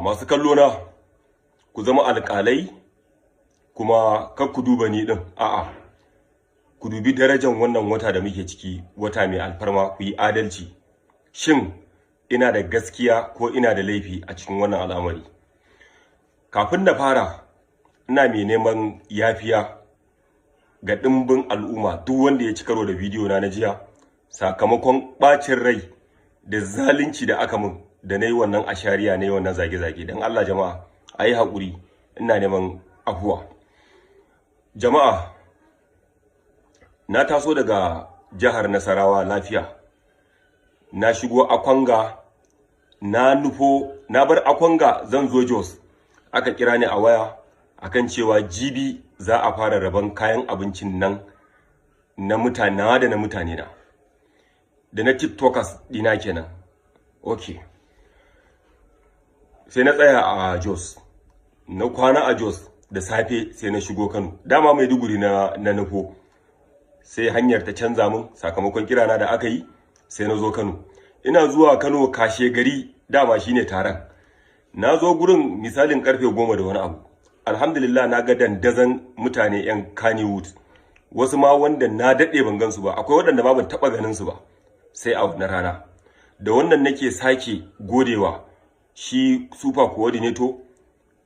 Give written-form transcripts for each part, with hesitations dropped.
Masu kallo na ku zama alƙalai kuma kar ku duba ni din, a'a ku dubi darajar wannan wata da muke ciki, wata mai alfarma, ku yi adalci. Shin ina da gaskiya ko ina da laifi a cikin wannan al'amari? Kafin na fara, ina mai neman yafiya ga dimbin al'umma duk wanda ya ci karo da bidiyo na jiya sakamakon bacin rai da zalunci da aka min da nayi wannan ashariya, nayi wannan zage-zage. Dan Allah jama'a ayi hakuri, ina neman afuwa. Jama'a, na taso daga jihar Nasarawa lafiya, na shigo Akwanga, na bar Akwanga zan zo Jos. Aka kira ni a waya akan cewa jibi za a fara rabon kayan abincin nan na mutane na da na tiktokers dina kenan. Okay, sai na tsaya a Jos, na kwana a Jos da safe sai na shigo Kano. Dama Maiduguri na nufo, sai hanyar ta canza min sakamakon kirana da aka yi, sai na zo Kano. Ina zuwa Kano kashe gari, dama shine taron. Na zo gurin misalin karfe 10 da wani abu. Alhamdulillah na ga dandazan mutane yan Kannywood, wasu ma wanda na dade ban gansu ba, akwai waɗanda ma ban taba ganin su ba sai a wannan rana. Da wannan nake sake godewa shi super coordinator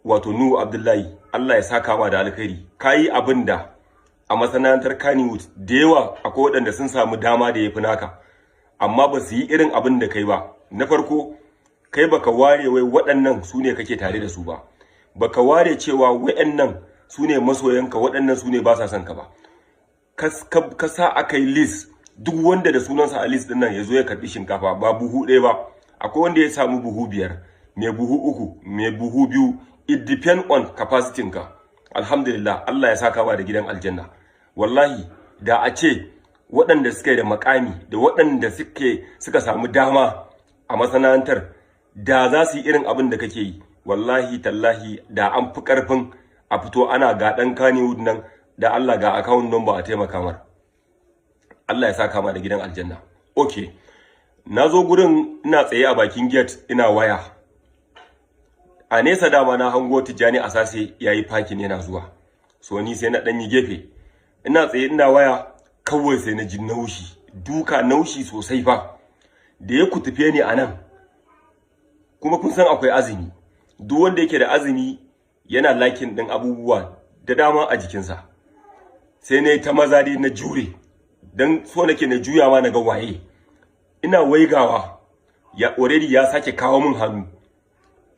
wato Nuhu Abdullahi, Allah ya saka ma da alkhairi. Kai abinda a masana'antar Kannywood da yawa akwai waɗanda sun samu dama da yafi naka, amma ba su yi irin abin da kai ba. Na farko, kai baka ware wai waɗannan su ne kake tare da su ba, baka ware cewa waɗannan su ne masoyanka, waɗannan su ne ba sa son ka ba. Ka sa aka yi list, duk wanda da sunansa a list din nan ya zo ya karɓi shinkafa, ba buhu ɗaya ba. Akwai wanda ya samu buhu 5, mai buhu 3, mai buhu 2. It depend on capacity ka. Alhamdulillah, Allah ya saka wa da gidan aljanna. Wallahi da a ce waɗanda suka yi da makami da waɗanda suka samu dama a masana'antar da za su yi irin abin da kake yi, wallahi tallahi da an fi ƙarfin a fito ana ga ɗan Kannywood nan da Allah ga account number a taimaka mar. Allah ya saka ma da gidan aljanna. Okay, na zo gurin ina tsaye a bakin gate ina waya. A nesa dama na hango Tijjani Asase yayi parking yana zuwa, so ni sai na ɗan yi gefe. Ina tsaye ina waya, kawai sai na ji naushi, duka naushi sosai fa, da ya kutufe ni a nan. Kuma kun san akwai azumi, duk wanda yake da azumi yana lakin ɗin abubuwa da dama a jikinsa. Sai na yi ta maza dai na jure, don so nake na juyawa na ga waye. Ina waigawa, ya already ya sake kawo min hannu,